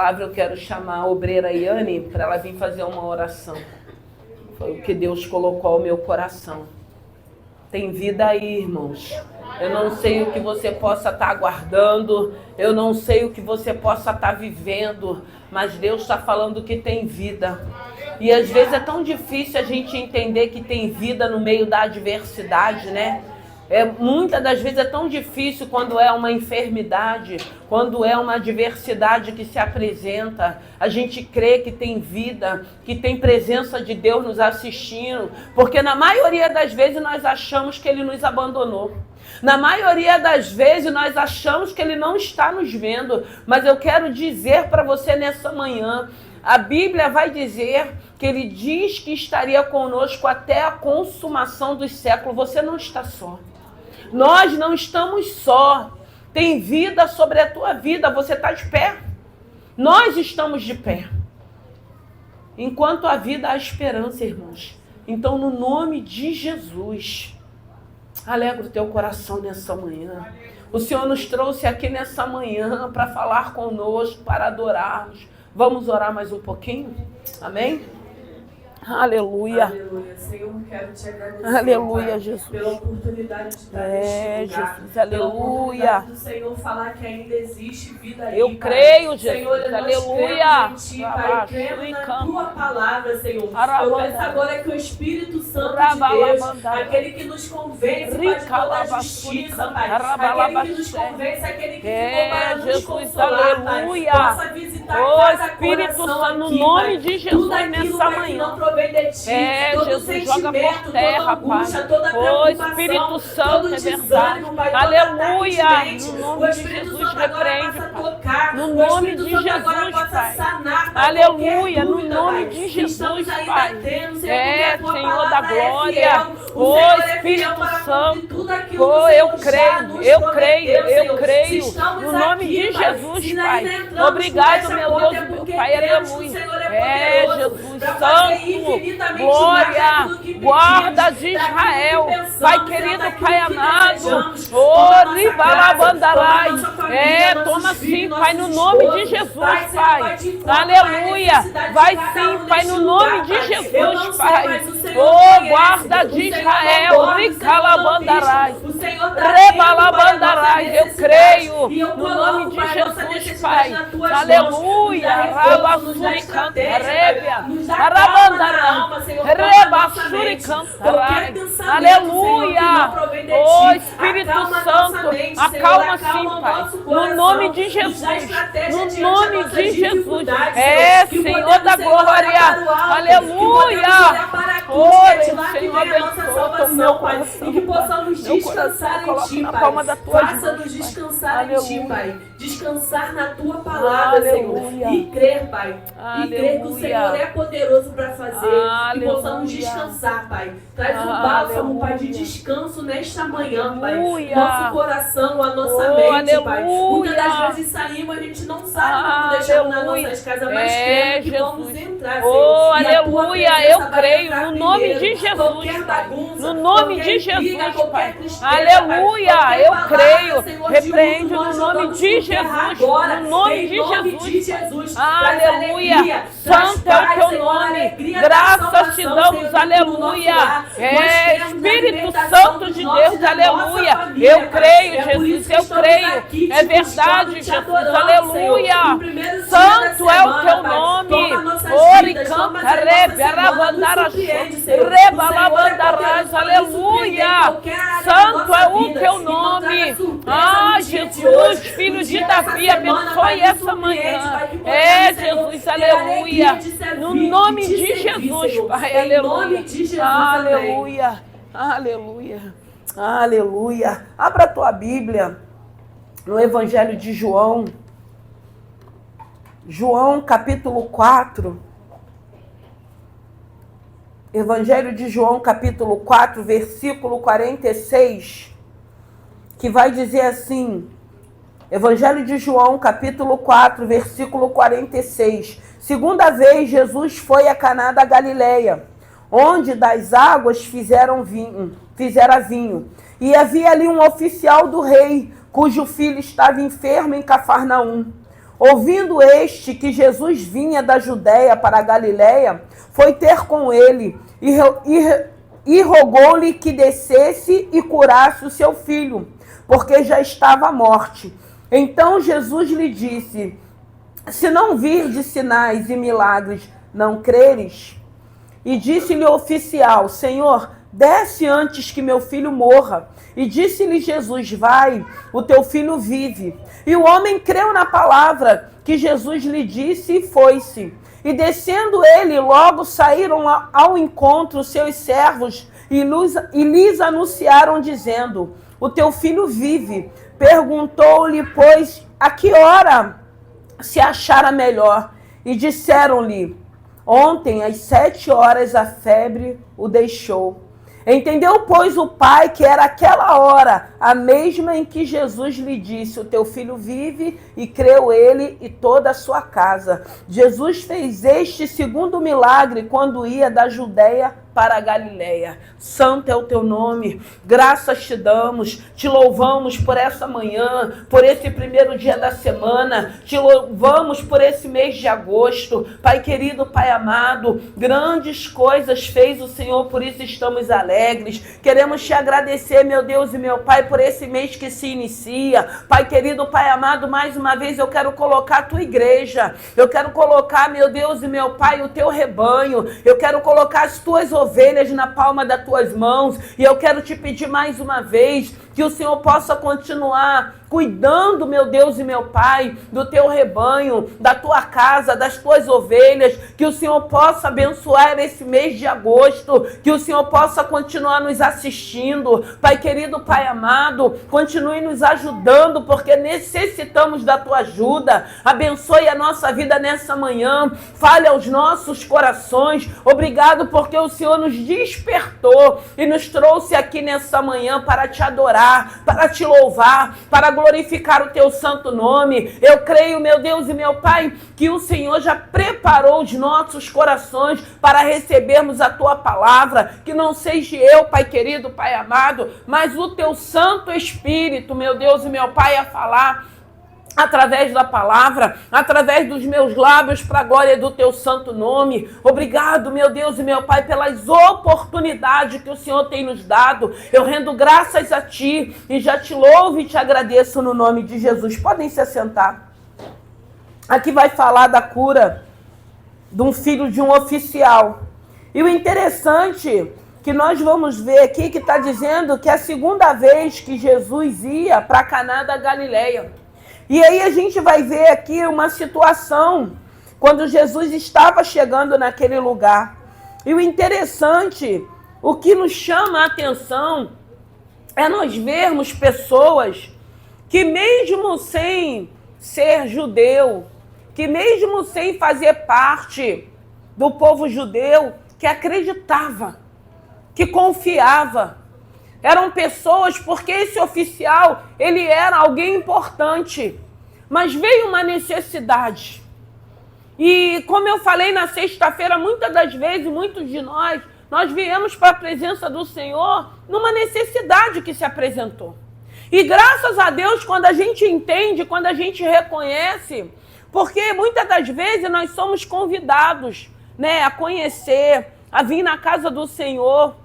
palavra eu quero chamar a obreira Yane para ela vir fazer uma oração. Foi o que Deus colocou ao meu coração. Tem vida aí, irmãos. Eu não sei o que você possa estar aguardando, eu não sei o que você possa estar vivendo, mas Deus está falando que tem vida. E às vezes é tão difícil a gente entender que tem vida no meio da adversidade, né? Muitas das vezes é tão difícil quando é uma enfermidade, quando é uma adversidade que se apresenta. A gente crê que tem vida, que tem presença de Deus nos assistindo, porque na maioria das vezes nós achamos que Ele nos abandonou. Na maioria das vezes nós achamos que Ele não está nos vendo, mas eu quero dizer para você nessa manhã, a Bíblia vai dizer que Ele diz que estaria conosco até a consumação dos séculos. Você não está só. Nós não estamos só. Tem vida sobre a tua vida. Você está de pé. Nós estamos de pé. Enquanto há vida, há esperança, irmãos. Então, no nome de Jesus, alegra o teu coração nessa manhã. O Senhor nos trouxe aqui nessa manhã para falar conosco, para adorarmos. Vamos orar mais um pouquinho? Amém? Aleluia. Aleluia. Senhor, quero te agradecer, aleluia, Pai, Jesus, pela oportunidade de estar neste lugar. Jesus, aleluia. Do Senhor falar que ainda existe vida aí, Eu Pai. creio, Jesus, Senhor, nós aleluia. cremos em Ti, Pai, cremos na Tua palavra, Senhor. Eu peço agora que o Espírito Santo de Deus, aquele que nos convence, Pai, de toda a justiça, Pai, aquele que nos convence, aquele que ficou para nos consolar, Pai, possa visitar cada Espírito coração Santo, no aqui, nome Pai. de Jesus, Tudo aquilo, nessa Pai, que manhã. não provém de Ti, todo Jesus, joga sentimento, por terra, toda angústia, Pai. toda preocupação, Espírito Santo, todo é verdade. desânimo, Pai, todo Aleluia. ataque de mente. No nome O de Espírito Jesus, Santo agora repreende, possa Pai. tocar. No O nome Espírito de Santo agora Jesus, possa Pai. sanar, Pai, Aleluia. qualquer No dúvida, nome Pai, de que Jesus, estamos ainda Pai. tendo, Senhor, porque a Tua Senhor da palavra é glória. fiel. O Senhor é Espírito fiel para cumprir Santo. tudo aquilo que o Senhor Eu já creio, nos eu prometeu, creio, Senhor. eu creio. Se estamos No nome aqui, de Pai, Jesus, se Pai. ainda entramos Obrigado, por esta meu porta, Deus, é meu porque Pai, cremos que o aleluia. Senhor é poderoso Jesus para fazer Santo, infinitamente glória, mais daquilo que pedimos, guarda de daquilo que Israel, pensamos, Pai querido, daquilo Pai que amado, desejamos. Toma a nossa Ribalabandarai, casa, toma a nossa família, nossos toma filhos, sim, nossos Pai, no nome de esposos. Jesus, Pai, Senhor, Pai, vai de encontro, aleluia, Pai, a necessidade vai de cada sim, um Pai, neste no lugar, nome de Pai. Eu Jesus, não sei, Pai, mas o Senhor oh, conhece. guarda O de Senhor Israel, não dorme, o Senhor não Ricalabandarai, vive. O Senhor tá Rebalabandarai, vendo, Pai, a eu nossa creio, necessidade. E eu no nome coloco, de Pai, a nossa Jesus, necessidade Pai, nas Tuas aleluia, mãos. Nos dá reforço, nos dá Rabassuri estratégia, Cantarébia, Pai. Nos dá calma na Arabandarai, alma, Senhor. Calma a nossa Rebassuri mente. Cantarai, Qualquer pensamento, Senhor, que aleluia, não provém de oh Ti, Espírito acalma a nossa Santo, mente, Senhor, acalma acalma sim, o Pai, nosso no coração, nome de nos dá Jesus, estratégia no diante nome das nossas de Jesus, dificuldades, Senhor Senhor, da glória, aleluia, oi, Senhor, abençoa o meu coração, e que possamos descansar em Ti, na palma da Pai. tua Faça-nos mão, descansar em Ti, Aleluia. Pai. Descansar na Tua palavra, Aleluia. Senhor. E crer, Pai. E crer que o Aleluia. Senhor é poderoso para fazer. Que Aleluia. possamos descansar, Pai. Traz um Aleluia. bálsamo, Pai, de descanso nesta manhã, Pai. Aleluia. Nosso coração, a nossa Oh, mente, Pai. aleluia. Muitas das vezes saímos, a gente não sabe como deixamos nas Aleluia. nossas casas, mas cremos que Jesus. vamos entrar, Oh, Senhor. E a Tua aleluia, presença eu vai creio, entrar no nome primeiro. de Jesus, Qualquer Pai. bagunça, No nome qualquer de intriga, Jesus, qualquer Pai. tristeza, Aleluia, Pai. eu Qualquer creio. palavra, Senhor, de Repreende luto, no nós nome jogamos de por terra Jesus. agora, No nome em de nome Jesus. de Jesus. Traz Aleluia. alegria, traz Santo é o paz, teu Senhor, nome. alegria da Graças te salvação, damos, Senhor, dentro do nosso aleluia. lar. Nós queremos Espírito alimentação Santo dos de nossos, Deus, da nossa aleluia. família, Eu Pai. creio, É por Jesus, isso que eu estamos creio. aqui te É buscando, verdade, te Jesus, adorando, aleluia. Senhor. No primeiro dia Santo da é o semana, teu Pai. nome. Toma nossas Ori vidas, toma canta, essa rebe, nossa semana, nos arabandaras, surpreende, Senhor. rebalabandaras, aleluia. Santo é o teu nome. Ah, Jesus, filho de Davi, abençoe essa manhã. É, Jesus, aleluia. No nome de Jesus, Pai, aleluia. Aleluia, aleluia, aleluia. Abra a tua Bíblia no Evangelho de João. João, capítulo 4. Evangelho de João, capítulo 4, versículo 46, que vai dizer assim, Evangelho de João, capítulo 4, versículo 46. Segunda vez Jesus foi a Caná da Galileia, onde das águas fizera vinho. E havia ali um oficial do rei, cujo filho estava enfermo em Cafarnaum. Ouvindo este que Jesus vinha da Judéia para a Galiléia, foi ter com ele e rogou-lhe que descesse e curasse o seu filho, porque já estava à morte. Então Jesus lhe disse: se não virdes sinais e milagres, não creres? E disse-lhe o oficial: Senhor, desce antes que meu filho morra. E disse-lhe Jesus: vai, o teu filho vive. E o homem creu na palavra que Jesus lhe disse e foi-se. E descendo ele, logo saíram ao encontro seus servos e lhes anunciaram, dizendo: o teu filho vive. Perguntou-lhe, pois, a que hora se achara melhor? E disseram-lhe: ontem, às 7 horas, a febre o deixou. Entendeu, pois, o pai que era aquela hora, a mesma em que Jesus lhe disse: o teu filho vive, e creu ele e toda a sua casa. Jesus fez este segundo milagre quando ia da Judéia para a Galiléia. Santo é o teu nome, graças te damos, te louvamos por essa manhã, por esse primeiro dia da semana, te louvamos por esse mês de agosto. Pai querido, Pai amado, grandes coisas fez o Senhor, por isso estamos alegres. Queremos te agradecer, meu Deus e meu Pai, por esse mês que se inicia. Pai querido, Pai amado, mais uma vez eu quero colocar a tua igreja, eu quero colocar, meu Deus e meu Pai, o teu rebanho, eu quero colocar as tuas ovelhas na palma das tuas mãos, e eu quero te pedir mais uma vez que o Senhor possa continuar cuidando, meu Deus e meu Pai, do teu rebanho, da tua casa, das tuas ovelhas, que o Senhor possa abençoar esse mês de agosto, que o Senhor possa continuar nos assistindo. Pai querido, Pai amado, continue nos ajudando, porque necessitamos da tua ajuda. Abençoe a nossa vida nessa manhã, fale aos nossos corações. Obrigado porque o Senhor nos despertou e nos trouxe aqui nessa manhã para te adorar, para te louvar, para glorificar o teu santo nome. Eu creio, meu Deus e meu Pai, que o Senhor já preparou os nossos corações para recebermos a tua palavra, que não seja eu, Pai querido, Pai amado, mas o teu Santo Espírito, meu Deus e meu Pai, a falar através da palavra, através dos meus lábios, para a glória do teu santo nome. Obrigado, meu Deus e meu Pai, pelas oportunidades que o Senhor tem nos dado. Eu rendo graças a ti e já te louvo e te agradeço no nome de Jesus. Podem se assentar. Aqui vai falar da cura de um filho de um oficial. E o interessante que nós vamos ver aqui, que está dizendo que é a segunda vez que Jesus ia para Caná da Galileia. E aí a gente vai ver aqui uma situação quando Jesus estava chegando naquele lugar. E o interessante, o que nos chama a atenção é nós vermos pessoas que mesmo sem ser judeu, que mesmo sem fazer parte do povo judeu, que acreditava, que confiava. Eram pessoas, porque esse oficial, ele era alguém importante, mas veio uma necessidade. E como eu falei na sexta-feira, muitas das vezes, muitos de nós viemos para a presença do Senhor numa necessidade que se apresentou. E graças a Deus, quando a gente entende, quando a gente reconhece, porque muitas das vezes nós somos convidados, né, a conhecer, a vir na casa do Senhor,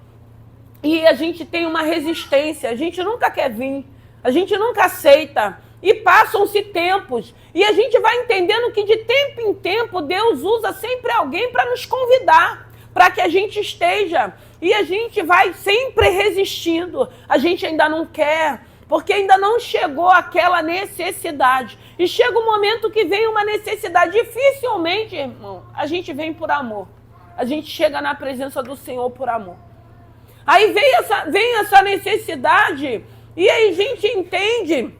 e a gente tem uma resistência, a gente nunca quer vir, a gente nunca aceita. E passam-se tempos, e a gente vai entendendo que de tempo em tempo Deus usa sempre alguém para nos convidar, para que a gente esteja. E a gente vai sempre resistindo, a gente ainda não quer, porque ainda não chegou aquela necessidade. E chega um momento que vem uma necessidade. Dificilmente, irmão, a gente vem por amor. A gente chega na presença do Senhor por amor. Aí vem essa necessidade, e aí a gente entende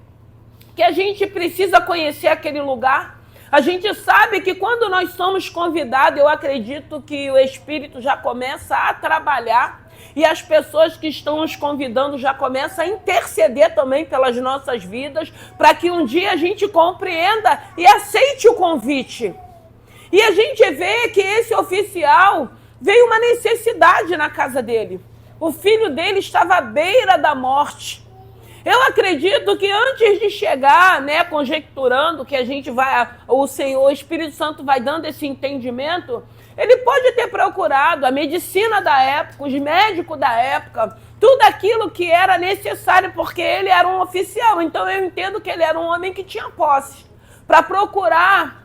que a gente precisa conhecer aquele lugar. A gente sabe que quando nós somos convidados, eu acredito que o Espírito já começa a trabalhar, e as pessoas que estão nos convidando já começam a interceder também pelas nossas vidas, para que um dia a gente compreenda e aceite o convite. E a gente vê que esse oficial veio uma necessidade na casa dele. O filho dele estava à beira da morte. Eu acredito que antes de chegar, né, conjecturando que a gente vai, o Senhor, o Espírito Santo vai dando esse entendimento, ele pode ter procurado a medicina da época, os médicos da época, tudo aquilo que era necessário, porque ele era um oficial. Então eu entendo que ele era um homem que tinha posse, para procurar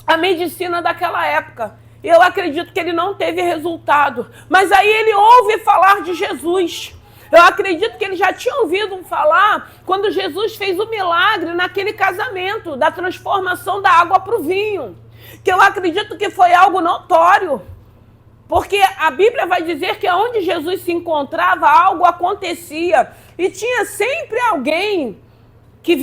a medicina daquela época. Eu acredito que ele não teve resultado. Mas aí ele ouve falar de Jesus. Eu acredito que ele já tinha ouvido falar quando Jesus fez o milagre naquele casamento, da transformação da água para o vinho. Que eu acredito que foi algo notório. Porque a Bíblia vai dizer que onde Jesus se encontrava, algo acontecia. E tinha sempre alguém que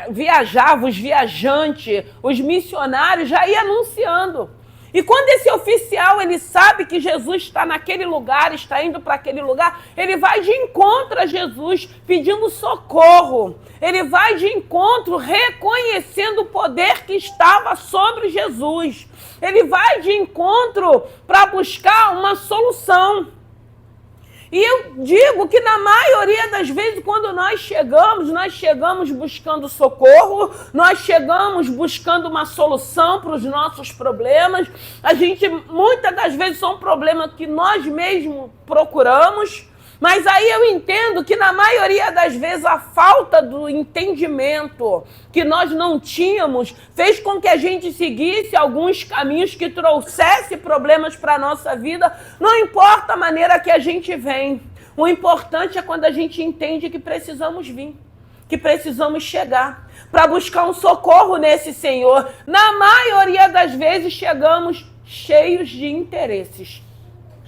viajava, os viajantes, os missionários, já ia anunciando. E quando esse oficial, ele sabe que Jesus está naquele lugar, está indo para aquele lugar, ele vai de encontro a Jesus, pedindo socorro. Ele vai de encontro reconhecendo o poder que estava sobre Jesus. Ele vai de encontro para buscar uma solução. E eu digo que na maioria das vezes, quando nós chegamos buscando socorro, nós chegamos buscando uma solução para os nossos problemas. Muitas das vezes são problemas que nós mesmos procuramos, mas aí eu entendo que na maioria das vezes a falta do entendimento que nós não tínhamos fez com que a gente seguisse alguns caminhos que trouxessem problemas para a nossa vida. Não importa a maneira que a gente vem, o importante é quando a gente entende que precisamos vir, que precisamos chegar para buscar um socorro nesse Senhor. Na maioria das vezes chegamos cheios de interesses.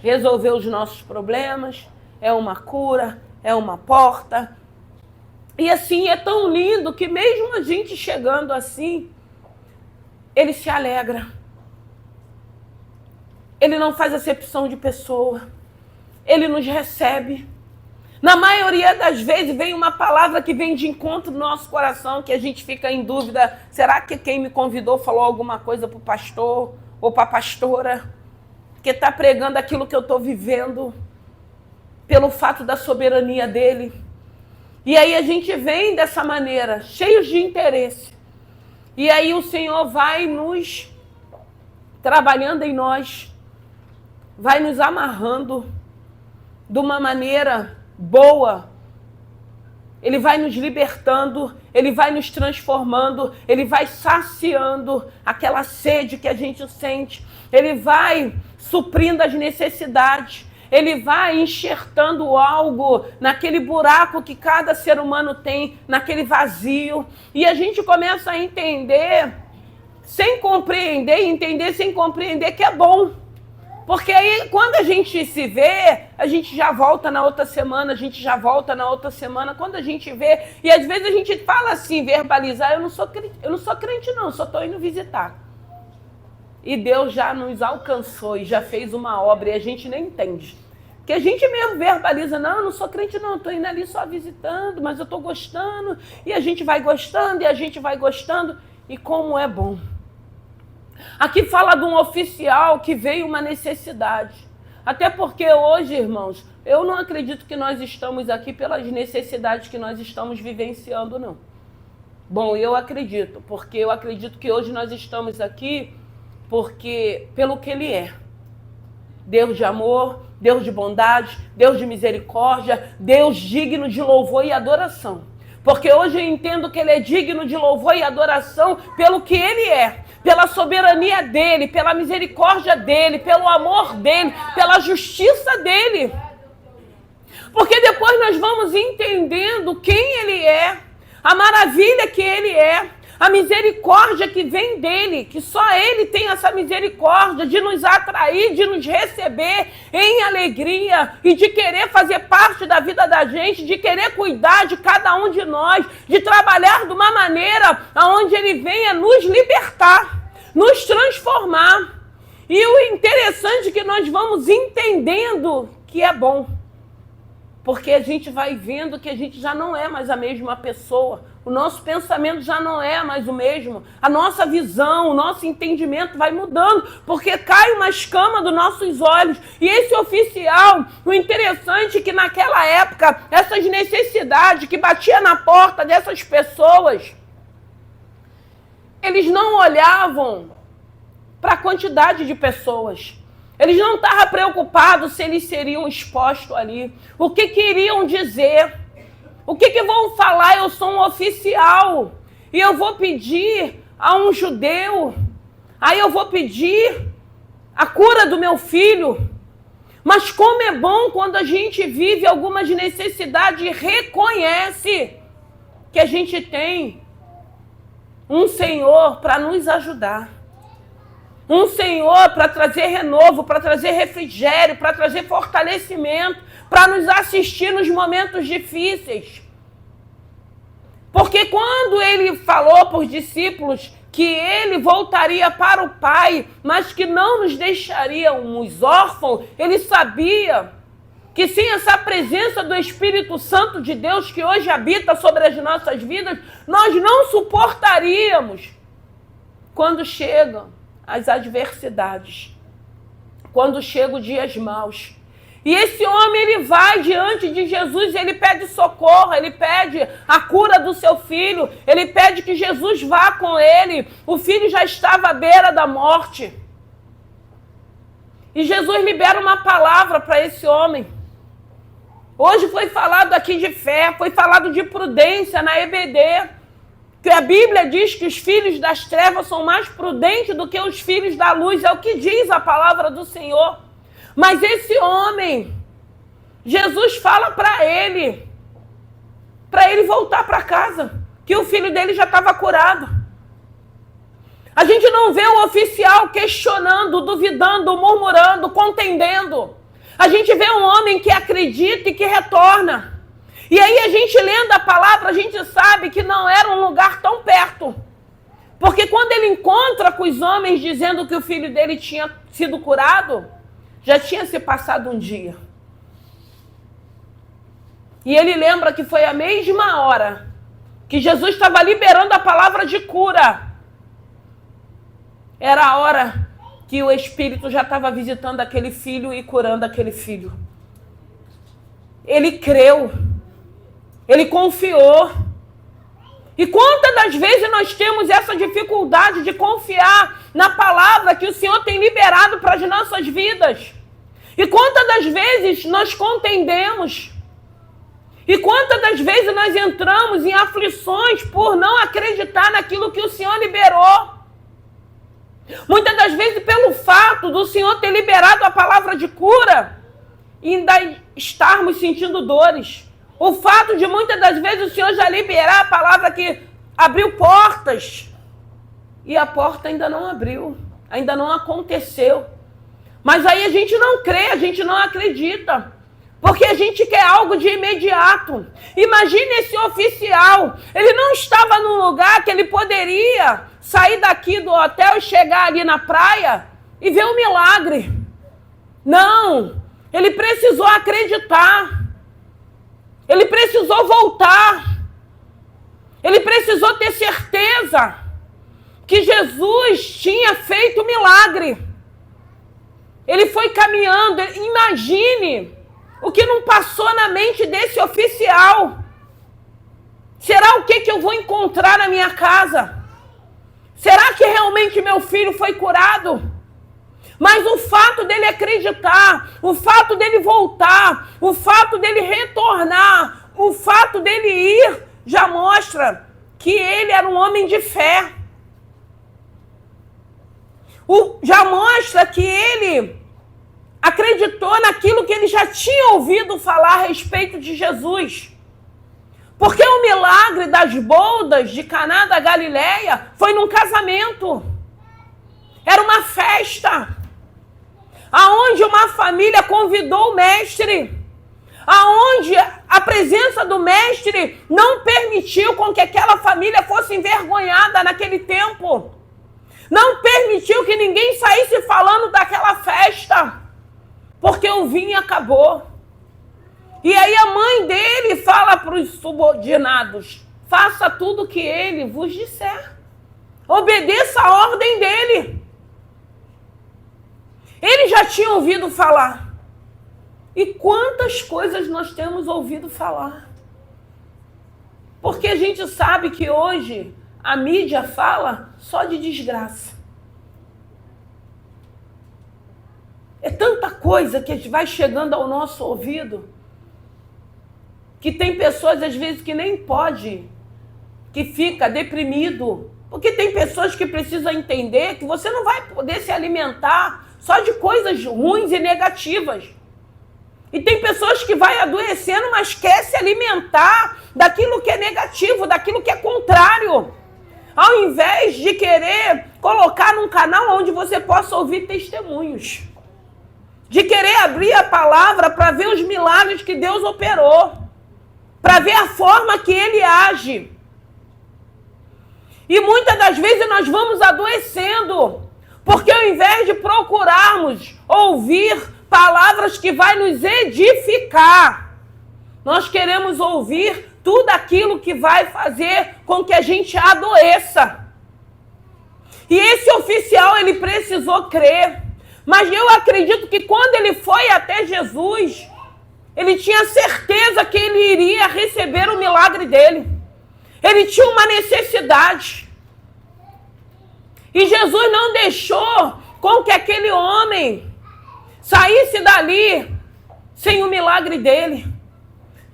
Resolver os nossos problemas, é uma cura, é uma porta. E assim, é tão lindo que mesmo a gente chegando assim, ele se alegra. Ele não faz acepção de pessoa. Ele nos recebe. Na maioria das vezes vem uma palavra que vem de encontro no nosso coração, que a gente fica em dúvida, será que quem me convidou falou alguma coisa para o pastor ou para a pastora, que está pregando aquilo que eu estou vivendo, pelo fato da soberania dele. E aí a gente vem dessa maneira, cheios de interesse. E aí o Senhor vai nos trabalhando em nós, vai nos amarrando de uma maneira boa. Ele vai nos libertando, ele vai nos transformando, ele vai saciando aquela sede que a gente sente. Ele vai suprindo as necessidades. Ele vai enxertando algo naquele buraco que cada ser humano tem, naquele vazio. E a gente começa a entender sem compreender que é bom. Porque aí, quando a gente se vê, a gente já volta na outra semana, quando a gente vê, e às vezes a gente fala assim, verbalizar, eu não sou crente não, só estou indo visitar. E Deus já nos alcançou e já fez uma obra e a gente nem entende. Porque a gente mesmo verbaliza, não, eu não sou crente não, estou indo ali só visitando, mas eu estou gostando. E a gente vai gostando, e como é bom. Aqui fala de um oficial que veio uma necessidade. Até porque hoje, irmãos, eu não acredito que nós estamos aqui pelas necessidades que nós estamos vivenciando, não. Bom, eu acredito, porque eu acredito que hoje nós estamos aqui pelo que Ele é. Deus de amor, Deus de bondade, Deus de misericórdia, Deus digno de louvor e adoração. Porque hoje eu entendo que Ele é digno de louvor e adoração pelo que Ele é, pela soberania dEle, pela misericórdia dEle, pelo amor dEle, pela justiça dEle. Porque depois nós vamos entendendo quem Ele é, a maravilha que Ele é, a misericórdia que vem dele, que só ele tem essa misericórdia de nos atrair, de nos receber em alegria e de querer fazer parte da vida da gente, de querer cuidar de cada um de nós, de trabalhar de uma maneira onde ele venha nos libertar, nos transformar. E o interessante é que nós vamos entendendo que é bom, porque a gente vai vendo que a gente já não é mais a mesma pessoa. o nosso pensamento já não é mais o mesmo. A nossa visão, o nosso entendimento vai mudando, porque cai uma escama dos nossos olhos. E esse oficial, o interessante é que naquela época, essas necessidades que batiam na porta dessas pessoas, eles não olhavam para a quantidade de pessoas. Eles não estavam preocupados se eles seriam expostos ali. O que iriam dizer? O que vão falar? Eu sou um oficial e eu vou pedir a um judeu. Aí eu vou pedir a cura do meu filho. Mas como é bom quando a gente vive algumas necessidades e reconhece que a gente tem um Senhor para nos ajudar. Um Senhor para trazer renovo, para trazer refrigério, para trazer fortalecimento, para nos assistir nos momentos difíceis. Porque quando ele falou para os discípulos que ele voltaria para o Pai, mas que não nos deixaríamos órfãos, ele sabia que sem essa presença do Espírito Santo de Deus que hoje habita sobre as nossas vidas, nós não suportaríamos quando chegam as adversidades, quando chegam dias maus. E esse homem, ele vai diante de Jesus, ele pede socorro, ele pede a cura do seu filho, ele pede que Jesus vá com ele. O filho já estava à beira da morte. E Jesus libera uma palavra para esse homem. Hoje foi falado aqui de fé, foi falado de prudência na EBD. Que a Bíblia diz que os filhos das trevas são mais prudentes do que os filhos da luz. É o que diz a palavra do Senhor. Mas esse homem, Jesus fala para ele voltar para casa, que o filho dele já estava curado. A gente não vê o oficial questionando, duvidando, murmurando, contendendo. A gente vê um homem que acredita e que retorna. E aí a gente lendo a palavra, a gente sabe que não era um lugar tão perto. Porque quando ele encontra com os homens dizendo que o filho dele tinha sido curado, já tinha se passado um dia. E ele lembra que foi a mesma hora que Jesus estava liberando a palavra de cura. Era a hora que o Espírito já estava visitando aquele filho e curando aquele filho. Ele creu. Ele confiou. E quantas das vezes nós temos essa dificuldade de confiar na palavra que o Senhor tem liberado para as nossas vidas? E quantas das vezes nós contendemos? E quantas das vezes nós entramos em aflições por não acreditar naquilo que o Senhor liberou? Muitas das vezes pelo fato do Senhor ter liberado a palavra de cura e ainda estarmos sentindo dores. O fato de muitas das vezes o Senhor já liberar a palavra que abriu portas e a porta ainda não abriu, ainda não aconteceu. Mas aí a gente não crê, a gente não acredita, porque a gente quer algo de imediato. Imagine esse oficial, ele não estava num lugar que ele poderia sair daqui do hotel e chegar ali na praia e ver um milagre. Não, ele precisou acreditar. Ele precisou voltar. Ele precisou ter certeza que Jesus tinha feito o milagre. Ele foi caminhando. Imagine o que não passou na mente desse oficial. Será o que eu vou encontrar na minha casa? Será que realmente meu filho foi curado? Mas o fato dele acreditar, o fato dele voltar, o fato dele retornar, o fato dele ir, já mostra que ele era um homem de fé. Já mostra que ele acreditou naquilo que ele já tinha ouvido falar a respeito de Jesus. Porque o milagre das bodas de Caná da Galileia foi num casamento. Era uma festa. Aonde uma família convidou o mestre, aonde a presença do mestre não permitiu com que aquela família fosse envergonhada naquele tempo, não permitiu que ninguém saísse falando daquela festa, porque o vinho acabou. E aí a mãe dele fala para os subordinados, faça tudo o que ele vos disser. Obedeça a ordem dele. Ele já tinha ouvido falar. E quantas coisas nós temos ouvido falar? Porque a gente sabe que hoje a mídia fala só de desgraça. É tanta coisa que vai chegando ao nosso ouvido que tem pessoas, às vezes, que nem pode, que fica deprimido. Porque tem pessoas que precisam entender que você não vai poder se alimentar só de coisas ruins e negativas. E tem pessoas que vai adoecendo, mas quer se alimentar daquilo que é negativo, daquilo que é contrário. Ao invés de querer colocar num canal onde você possa ouvir testemunhos. De querer abrir a palavra para ver os milagres que Deus operou. Para ver a forma que Ele age. E muitas das vezes nós vamos adoecendo. Porque ao invés de procurarmos ouvir palavras que vai nos edificar, nós queremos ouvir tudo aquilo que vai fazer com que a gente adoeça. E esse oficial, ele precisou crer. Mas eu acredito que quando ele foi até Jesus, ele tinha certeza que ele iria receber o milagre dele. Ele tinha uma necessidade. E Jesus não deixou com que aquele homem saísse dali sem o milagre dele.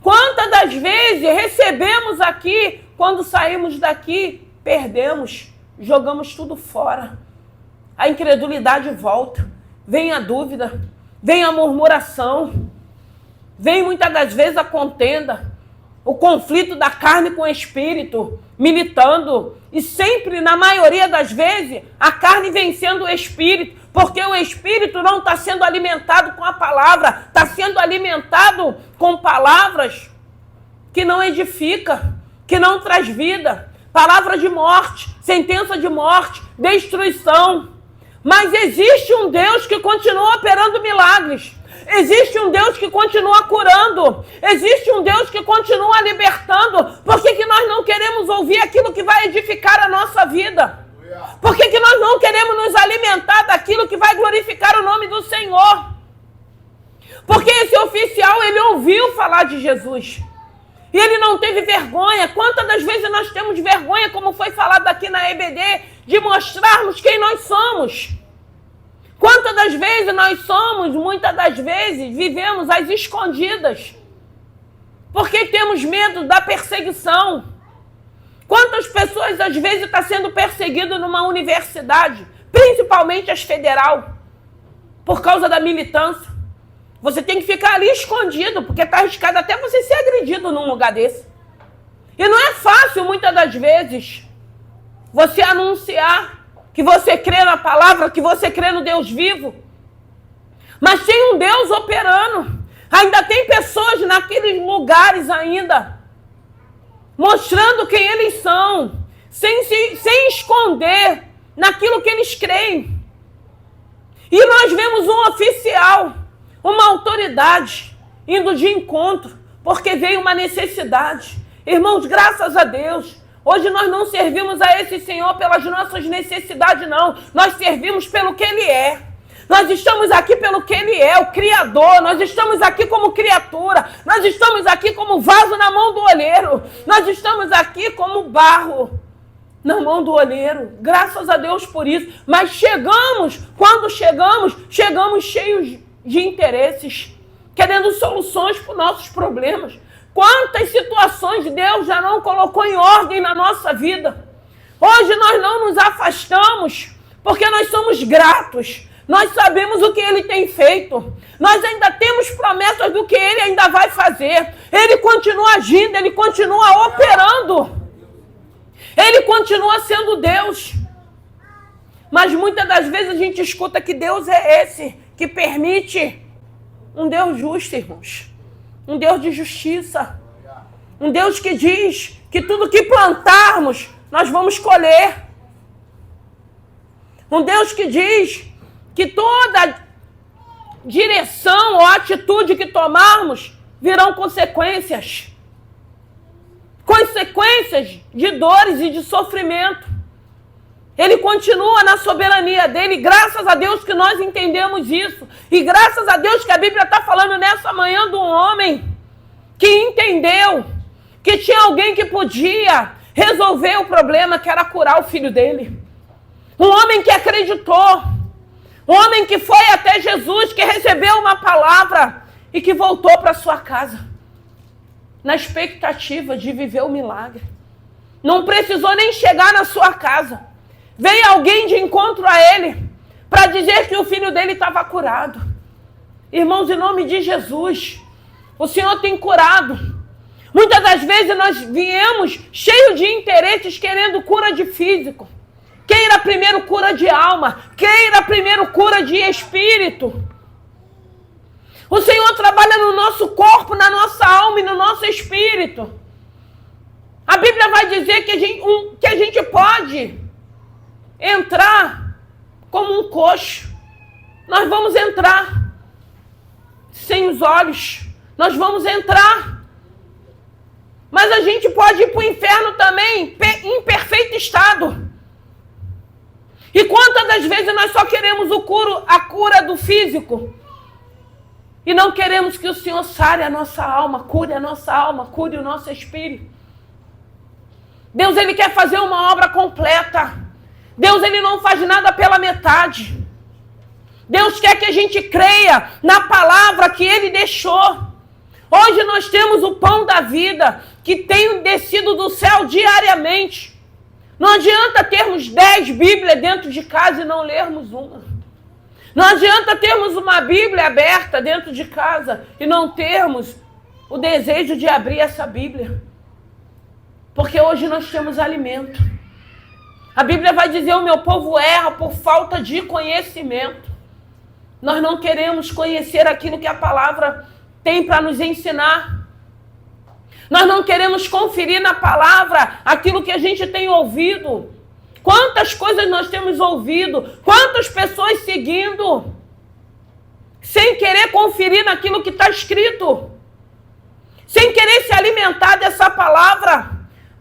Quantas das vezes recebemos aqui, quando saímos daqui, perdemos, jogamos tudo fora. A incredulidade volta, vem a dúvida, vem a murmuração, vem muitas das vezes a contenda, o conflito da carne com o espírito, militando. E sempre, na maioria das vezes, a carne vencendo o espírito, porque o espírito não está sendo alimentado com a palavra, está sendo alimentado com palavras que não edifica, que não traz vida, palavra de morte, sentença de morte, destruição. Mas existe um Deus que continua operando milagres. Existe um Deus que continua curando. Existe um Deus que continua libertando. Por que nós não queremos ouvir aquilo que vai edificar a nossa vida? Por que nós não queremos nos alimentar daquilo que vai glorificar o nome do Senhor? Porque esse oficial, ele ouviu falar de Jesus. E ele não teve vergonha. Quantas das vezes nós temos vergonha, como foi falado aqui na EBD, de mostrarmos quem nós somos? Quantas das vezes nós somos, muitas das vezes, vivemos às escondidas? Porque temos medo da perseguição. Quantas pessoas, às vezes, estão sendo perseguidas numa universidade, principalmente as federal, por causa da militância? Você tem que ficar ali escondido, porque está arriscado até você ser agredido num lugar desse. E não é fácil, muitas das vezes, você anunciar que você crê na palavra, que você crê no Deus vivo. Mas tem um Deus operando. Ainda tem pessoas naqueles lugares ainda, mostrando quem eles são, sem esconder naquilo que eles creem. E nós vemos um oficial, uma autoridade, indo de encontro, porque veio uma necessidade. Irmãos, graças a Deus, hoje nós não servimos a esse Senhor pelas nossas necessidades, não. Nós servimos pelo que Ele é. Nós estamos aqui pelo que Ele é, o Criador. Nós estamos aqui como criatura. Nós estamos aqui como vaso na mão do olheiro. Nós estamos aqui como barro na mão do olheiro. Graças a Deus por isso. Mas chegamos, quando chegamos cheios de interesses, querendo soluções para os nossos problemas. Quantas situações Deus já não colocou em ordem na nossa vida? Hoje nós não nos afastamos, porque nós somos gratos. Nós sabemos o que Ele tem feito. Nós ainda temos promessas do que Ele ainda vai fazer. Ele continua agindo, Ele continua operando. Ele continua sendo Deus. Mas muitas das vezes a gente escuta que Deus é esse que permite um Deus justo, irmãos. Um Deus de justiça. Um Deus que diz que tudo que plantarmos, nós vamos colher. Um Deus que diz que toda direção ou atitude que tomarmos virão consequências. consequências de dores e de sofrimento. Ele continua na soberania dele, graças a Deus que nós entendemos isso. E graças a Deus que a Bíblia está falando nessa manhã de um homem que entendeu que tinha alguém que podia resolver o problema, que era curar o filho dele. Um homem que acreditou, um homem que foi até Jesus, que recebeu uma palavra e que voltou para sua casa, na expectativa de viver o milagre. Não precisou nem chegar na sua casa. Veio alguém de encontro a ele para dizer que o filho dele estava curado. Irmãos, em nome de Jesus, o Senhor tem curado. Muitas das vezes nós viemos cheios de interesses, querendo cura de físico. Queira primeiro cura de alma, queira primeiro cura de espírito. O Senhor trabalha no nosso corpo, na nossa alma e no nosso espírito. A Bíblia vai dizer que a gente pode entrar como um coxo. Nós vamos entrar sem os olhos. Nós vamos entrar. Mas a gente pode ir para o inferno também em perfeito estado. E quantas das vezes nós só queremos a cura do físico e não queremos que o Senhor sare a nossa alma, cure a nossa alma, cure o nosso espírito. Deus, Ele quer fazer uma obra completa. Deus, Ele não faz nada pela metade. Deus quer que a gente creia na palavra que Ele deixou. Hoje nós temos o pão da vida que tem descido do céu diariamente. Não adianta termos 10 Bíblias dentro de casa e não lermos uma. Não adianta termos uma Bíblia aberta dentro de casa e não termos o desejo de abrir essa Bíblia. Porque hoje nós temos alimento. A Bíblia vai dizer: o meu povo erra por falta de conhecimento. Nós não queremos conhecer aquilo que a palavra tem para nos ensinar. Nós não queremos conferir na palavra aquilo que a gente tem ouvido. Quantas coisas nós temos ouvido, quantas pessoas seguindo, sem querer conferir naquilo que está escrito, sem querer se alimentar dessa palavra.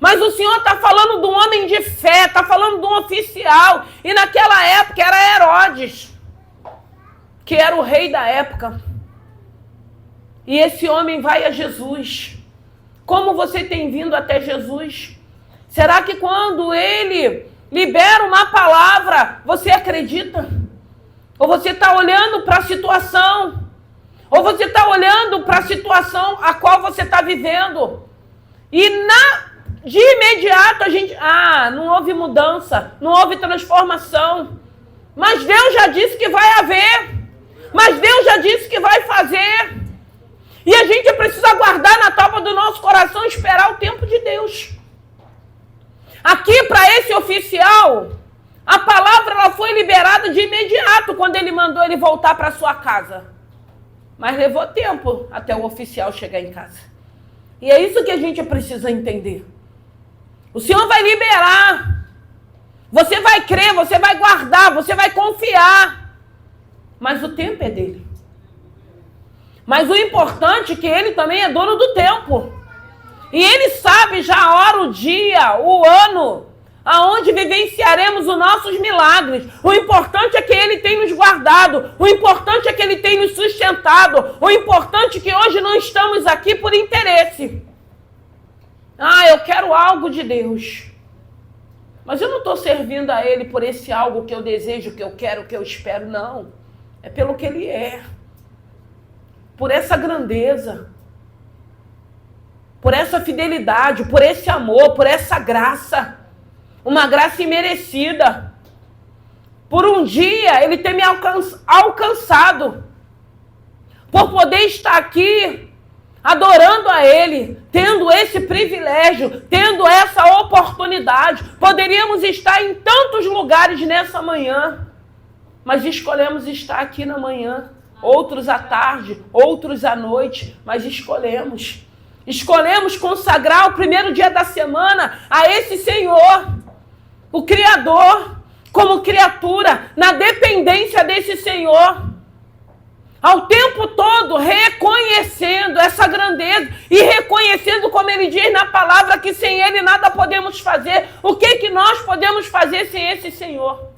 Mas o Senhor está falando de um homem de fé, está falando de um oficial. E naquela época era Herodes, que era o rei da época. E esse homem vai a Jesus. Como você tem vindo até Jesus? Será que quando ele libera uma palavra, você acredita? Ou você está olhando para a situação? Ou você está olhando para a situação a qual você está vivendo? E de imediato a gente... não houve mudança, não houve transformação. Mas Deus já disse que vai haver. Mas Deus já disse que vai fazer. E a gente precisa guardar na tábua do nosso coração e esperar o tempo de Deus. Aqui, para esse oficial, a palavra ela foi liberada de imediato quando ele mandou ele voltar para sua casa. Mas levou tempo até o oficial chegar em casa. E é isso que a gente precisa entender. O Senhor vai liberar. Você vai crer, você vai guardar, você vai confiar. Mas o tempo é dele. Mas o importante é que ele também é dono do tempo. E ele sabe já a hora, o dia, o ano, aonde vivenciaremos os nossos milagres. O importante é que ele tem nos guardado. O importante é que ele tem nos sustentado. O importante é que hoje não estamos aqui por interesse. Eu quero algo de Deus. Mas eu não estou servindo a ele por esse algo que eu desejo, que eu quero, que eu espero. Não. É pelo que ele é. Por essa grandeza, por essa fidelidade, por esse amor, por essa graça, uma graça imerecida, por um dia ele ter me alcançado, por poder estar aqui adorando a ele, tendo esse privilégio, tendo essa oportunidade. Poderíamos estar em tantos lugares nessa manhã, mas escolhemos estar aqui na manhã. Outros à tarde, outros à noite, mas escolhemos. Escolhemos consagrar o primeiro dia da semana a esse Senhor, o Criador, como criatura, na dependência desse Senhor. ao tempo todo reconhecendo essa grandeza e reconhecendo, como ele diz na palavra, que sem ele nada podemos fazer. O que nós podemos fazer sem esse Senhor?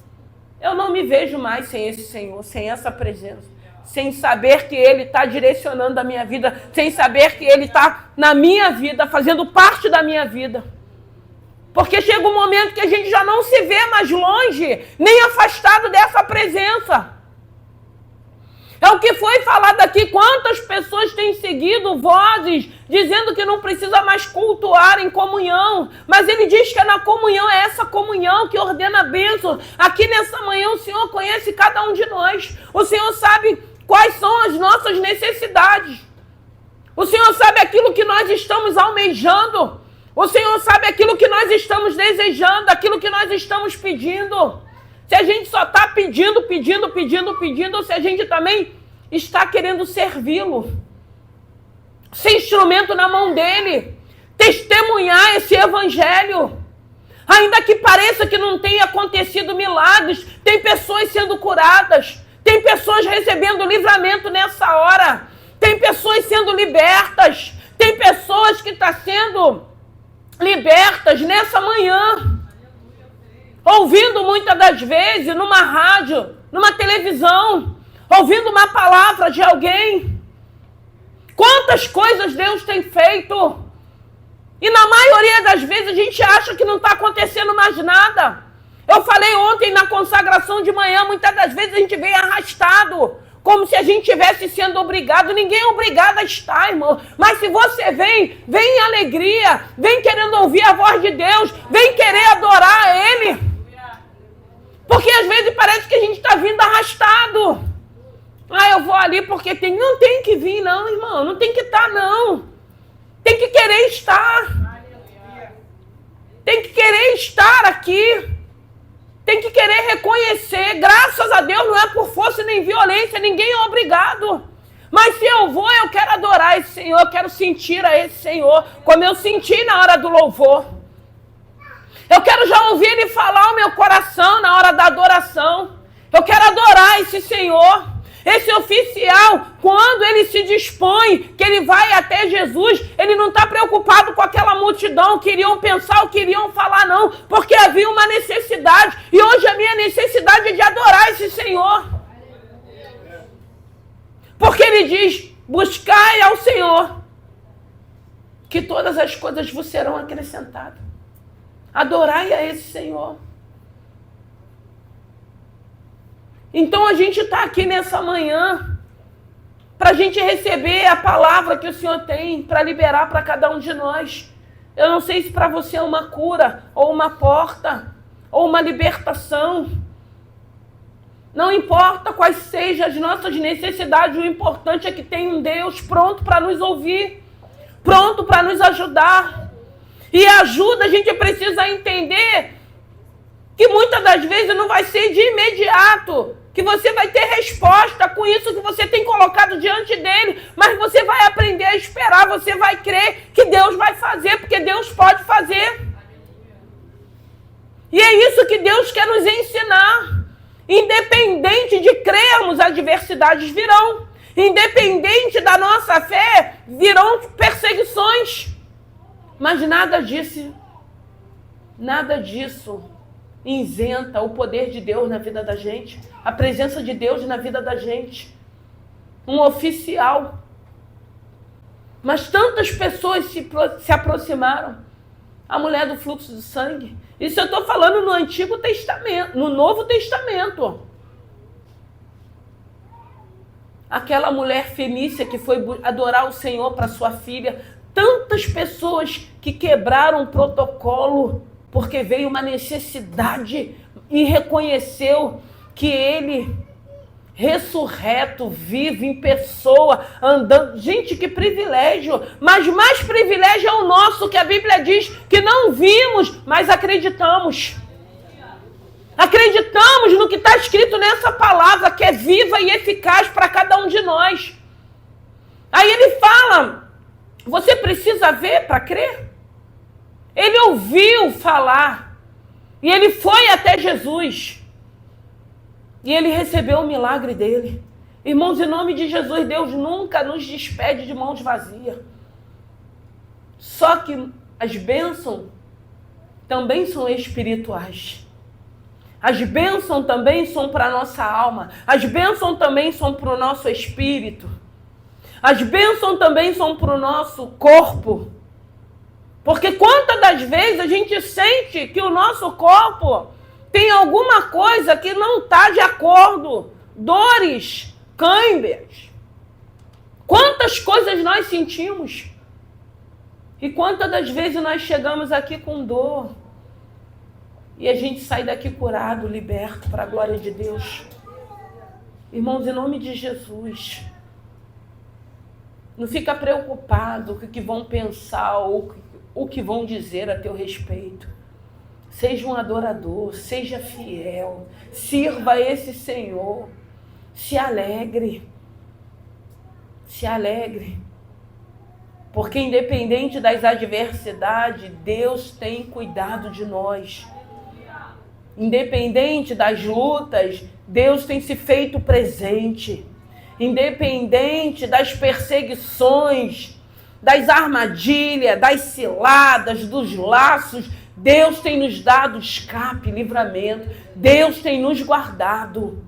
Eu não me vejo mais sem esse Senhor, sem essa presença, sem saber que ele está direcionando a minha vida, sem saber que ele está na minha vida, fazendo parte da minha vida. Porque chega um momento que a gente já não se vê mais longe, nem afastado dessa presença. É o que foi falado aqui. Quantas pessoas têm seguido vozes dizendo que não precisa mais cultuar em comunhão. Mas ele diz que é na comunhão, é essa comunhão que ordena a bênção. Aqui nessa manhã o Senhor conhece cada um de nós. O Senhor sabe quais são as nossas necessidades. O Senhor sabe aquilo que nós estamos almejando. O Senhor sabe aquilo que nós estamos desejando, aquilo que nós estamos pedindo. Se a gente só está pedindo, ou se a gente também está querendo servi-lo. Ser instrumento na mão dele. Testemunhar esse evangelho. Ainda que pareça que não tenha acontecido milagres, tem pessoas sendo curadas. Tem pessoas recebendo livramento nessa hora. Tem pessoas sendo libertas. Tem pessoas que estão sendo libertas nessa manhã. Ouvindo muitas das vezes numa rádio, numa televisão, ouvindo uma palavra de alguém. Quantas coisas Deus tem feito. E na maioria das vezes a gente acha que não está acontecendo mais nada. Eu falei ontem na consagração de manhã, muitas das vezes a gente vem arrastado, como se a gente estivesse sendo obrigado. Ninguém é obrigado a estar, irmão. Mas se você vem em alegria, vem querendo ouvir a voz de Deus, vem querer adorar a Ele. Porque às vezes parece que a gente está vindo arrastado. Eu vou ali porque tem. Não tem que vir, não, irmão. Não tem que estar, não. Tem que querer estar. Tem que querer estar aqui. Tem que querer reconhecer. Graças a Deus não é por força nem violência. Ninguém é obrigado. Mas se eu vou, eu quero adorar esse Senhor. Eu quero sentir a esse Senhor como eu senti na hora do louvor. Eu quero já ouvir Ele falar o meu coração na hora da adoração. Eu quero adorar esse Senhor. Esse oficial, quando ele se dispõe, que ele vai até Jesus, ele não está preocupado com aquela multidão, que iriam pensar ou que iriam falar, não. Porque havia uma necessidade. E hoje a minha necessidade é de adorar esse Senhor. Porque ele diz, buscai ao Senhor, que todas as coisas vos serão acrescentadas. Adorai a esse Senhor. Então a gente está aqui nessa manhã para a gente receber a palavra que o Senhor tem para liberar para cada um de nós. Eu não sei se para você é uma cura, ou uma porta, ou uma libertação. Não importa quais sejam as nossas necessidades, o importante é que tem um Deus pronto para nos ouvir, pronto para nos ajudar. E ajuda, a gente precisa entender que muitas das vezes não vai ser de imediato, que você vai ter resposta com isso que você tem colocado diante dele, mas você vai aprender a esperar, você vai crer que Deus vai fazer, porque Deus pode fazer. E é isso que Deus quer nos ensinar. Independente de crermos, adversidades virão. Independente da nossa fé, virão perseguições. Mas nada disso isenta o poder de Deus na vida da gente, a presença de Deus na vida da gente. Um oficial. Mas tantas pessoas se aproximaram. A mulher do fluxo de sangue. Isso eu estou falando no Antigo Testamento, no Novo Testamento. Aquela mulher fenícia que foi adorar o Senhor para sua filha. Tantas pessoas que quebraram o protocolo porque veio uma necessidade e reconheceu que Ele, ressurreto, vivo, em pessoa, andando. Gente, que privilégio! Mas mais privilégio é o nosso, que a Bíblia diz que não vimos, mas acreditamos. Acreditamos no que está escrito nessa palavra, que é viva e eficaz para cada um de nós. Aí ele fala... Você precisa ver para crer? Ele ouviu falar. E ele foi até Jesus. E ele recebeu o milagre dele. Irmãos, em nome de Jesus, Deus nunca nos despede de mãos vazias. Só que as bênçãos também são espirituais. As bênçãos também são para a nossa alma. As bênçãos também são para o nosso espírito. As bênçãos também são para o nosso corpo. Porque quantas das vezes a gente sente que o nosso corpo tem alguma coisa que não está de acordo. Dores, câimbras. Quantas coisas nós sentimos. E quantas das vezes nós chegamos aqui com dor. E a gente sai daqui curado, liberto, para a glória de Deus. Irmãos, em nome de Jesus. Não fica preocupado com o que vão pensar ou o que vão dizer a teu respeito. Seja um adorador, seja fiel, sirva a esse Senhor, se alegre, porque independente das adversidades, Deus tem cuidado de nós. Independente das lutas, Deus tem se feito presente. Independente das perseguições, das armadilhas, das ciladas, dos laços, Deus tem nos dado escape, livramento. Deus tem nos guardado.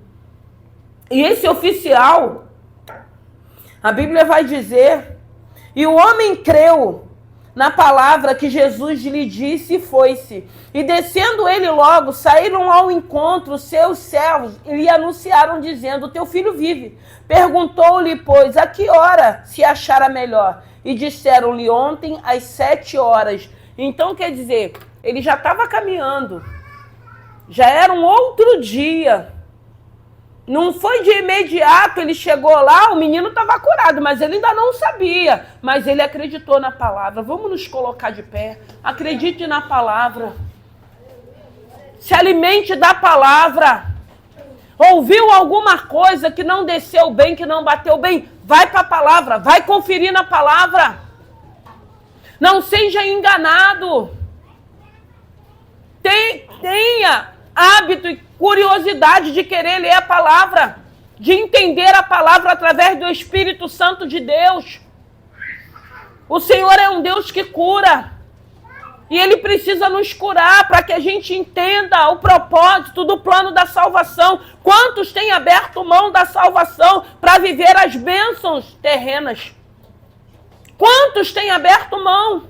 E esse oficial, a Bíblia vai dizer, e o homem creu na palavra que Jesus lhe disse e foi-se. E descendo ele logo, saíram ao encontro seus servos e lhe anunciaram dizendo, teu filho vive. Perguntou-lhe, pois, a que hora se achara melhor? E disseram-lhe ontem às 7 horas. Então, quer dizer, ele já estava caminhando. Já era um outro dia. Não foi de imediato, ele chegou lá, o menino estava curado, mas ele ainda não sabia. Mas ele acreditou na palavra. Vamos nos colocar de pé. Acredite na palavra. Se alimente da palavra. Ouviu alguma coisa que não desceu bem, que não bateu bem? Vai para a palavra, vai conferir na palavra. Não seja enganado. Tenha hábito e curiosidade de querer ler a palavra, de entender a palavra através do Espírito Santo de Deus. O Senhor é um Deus que cura. E Ele precisa nos curar para que a gente entenda o propósito do plano da salvação. Quantos têm aberto mão da salvação para viver as bênçãos terrenas? Quantos têm aberto mão?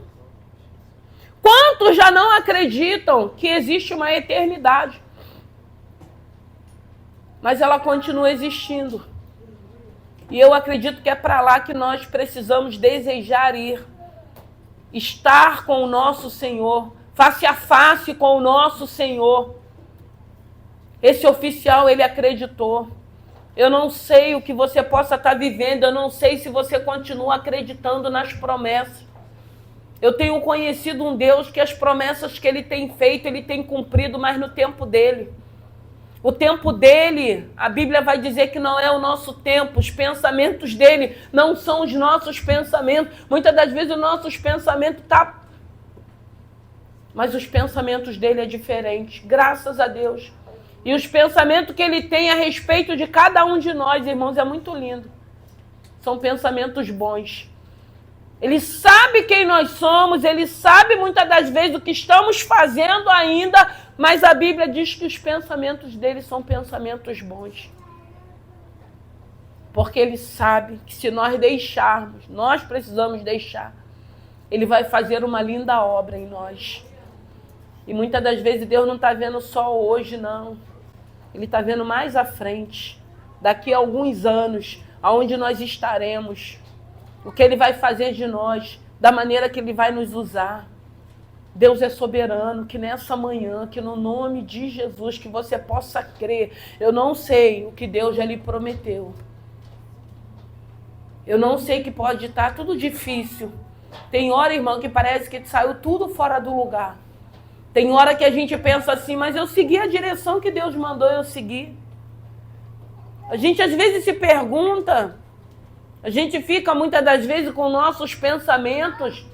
Quantos já não acreditam que existe uma eternidade? Mas ela continua existindo. E eu acredito que é para lá que nós precisamos desejar ir. Estar com o nosso Senhor, face a face com o nosso Senhor. Esse oficial, ele acreditou. Eu não sei o que você possa estar vivendo, eu não sei se você continua acreditando nas promessas. Eu tenho conhecido um Deus que as promessas que Ele tem feito, Ele tem cumprido, mas no tempo dEle. O tempo dEle, a Bíblia vai dizer que não é o nosso tempo, os pensamentos dEle não são os nossos pensamentos. Muitas das vezes os nossos pensamentos estão... Mas os pensamentos dEle é diferente, graças a Deus. E os pensamentos que Ele tem a respeito de cada um de nós, irmãos, é muito lindo. São pensamentos bons. Ele sabe quem nós somos, Ele sabe muitas das vezes o que estamos fazendo ainda, mas a Bíblia diz que os pensamentos dele são pensamentos bons. Porque Ele sabe que se nós deixarmos, nós precisamos deixar, Ele vai fazer uma linda obra em nós. E muitas das vezes Deus não está vendo só hoje, não. Ele está vendo mais à frente, daqui a alguns anos, aonde nós estaremos. O que Ele vai fazer de nós, da maneira que Ele vai nos usar. Deus é soberano, que nessa manhã, que no nome de Jesus, que você possa crer. Eu não sei o que Deus já lhe prometeu. Eu não sei que pode estar tudo difícil. Tem hora, irmão, que parece que saiu tudo fora do lugar. Tem hora que a gente pensa assim, mas eu segui a direção que Deus mandou eu seguir. A gente às vezes se pergunta... A gente fica muitas das vezes com nossos pensamentos.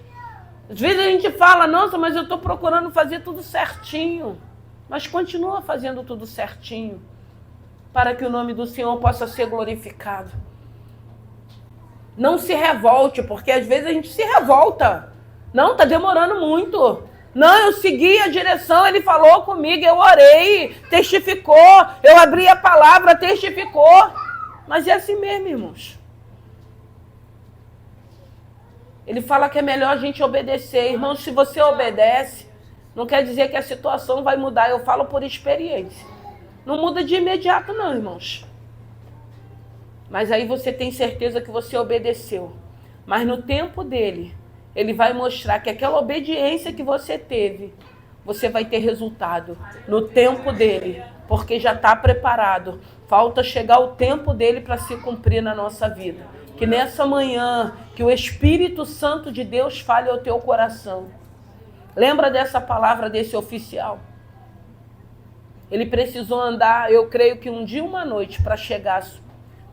Às vezes a gente fala, nossa, mas eu estou procurando fazer tudo certinho. Mas continua fazendo tudo certinho. para que o nome do Senhor possa ser glorificado. Não se revolte, porque às vezes a gente se revolta. Não, está demorando muito. Não, eu segui a direção, ele falou comigo, eu orei, testificou, eu abri a palavra, testificou. Mas é assim mesmo, irmãos. Ele fala que é melhor a gente obedecer. Irmãos, se você obedece, não quer dizer que a situação vai mudar. Eu falo por experiência. Não muda de imediato não, irmãos. Mas aí você tem certeza que você obedeceu. Mas no tempo dele, ele vai mostrar que aquela obediência que você teve, você vai ter resultado no tempo dele. Porque já está preparado. Falta chegar o tempo dele para se cumprir na nossa vida. Que nessa manhã, que o Espírito Santo de Deus fale ao teu coração. Lembra dessa palavra desse oficial? Ele precisou andar, eu creio que um dia e uma noite para chegar,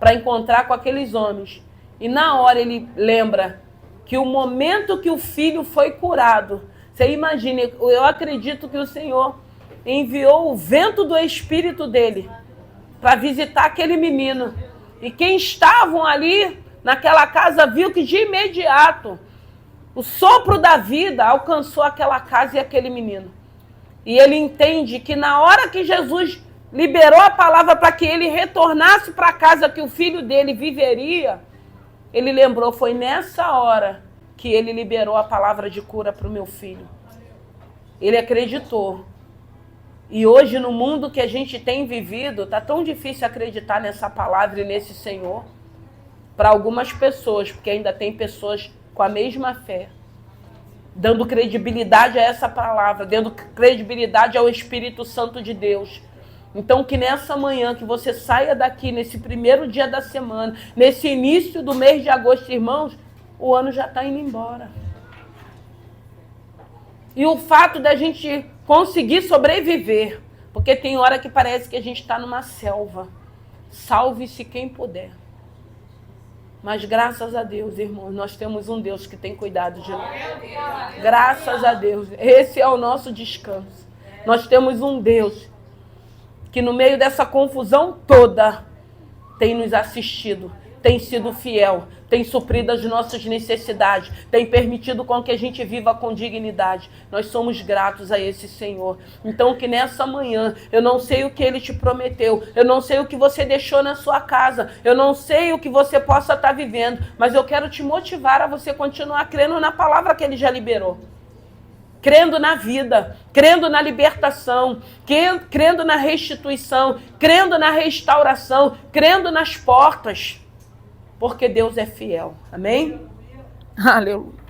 para encontrar com aqueles homens. E na hora ele lembra que o momento que o filho foi curado, você imagina, eu acredito que o Senhor enviou o vento do Espírito dele para visitar aquele menino. E quem estavam ali naquela casa viu que de imediato o sopro da vida alcançou aquela casa e aquele menino. E ele entende que na hora que Jesus liberou a palavra para que ele retornasse para a casa que o filho dele viveria, ele lembrou, foi nessa hora que ele liberou a palavra de cura para o meu filho. Ele acreditou. E hoje, no mundo que a gente tem vivido, está tão difícil acreditar nessa palavra e nesse Senhor. Para algumas pessoas, porque ainda tem pessoas com a mesma fé, dando credibilidade a essa palavra, dando credibilidade ao Espírito Santo de Deus. Então que nessa manhã, que você saia daqui, nesse primeiro dia da semana, nesse início do mês de agosto, irmãos, o ano já está indo embora. E o fato da gente conseguir sobreviver, porque tem hora que parece que a gente está numa selva. Salve-se quem puder. Mas graças a Deus, irmãos, nós temos um Deus que tem cuidado de nós. Graças a Deus. Esse é o nosso descanso. Nós temos um Deus que no meio dessa confusão toda tem nos assistido, tem sido fiel, tem suprido as nossas necessidades, tem permitido com que a gente viva com dignidade. Nós somos gratos a esse Senhor. Então que nessa manhã, eu não sei o que Ele te prometeu, eu não sei o que você deixou na sua casa, eu não sei o que você possa estar vivendo, mas eu quero te motivar a você continuar crendo na palavra que Ele já liberou. Crendo na vida, crendo na libertação, crendo na restituição, crendo na restauração, crendo nas portas. Porque Deus é fiel. Amém? Aleluia.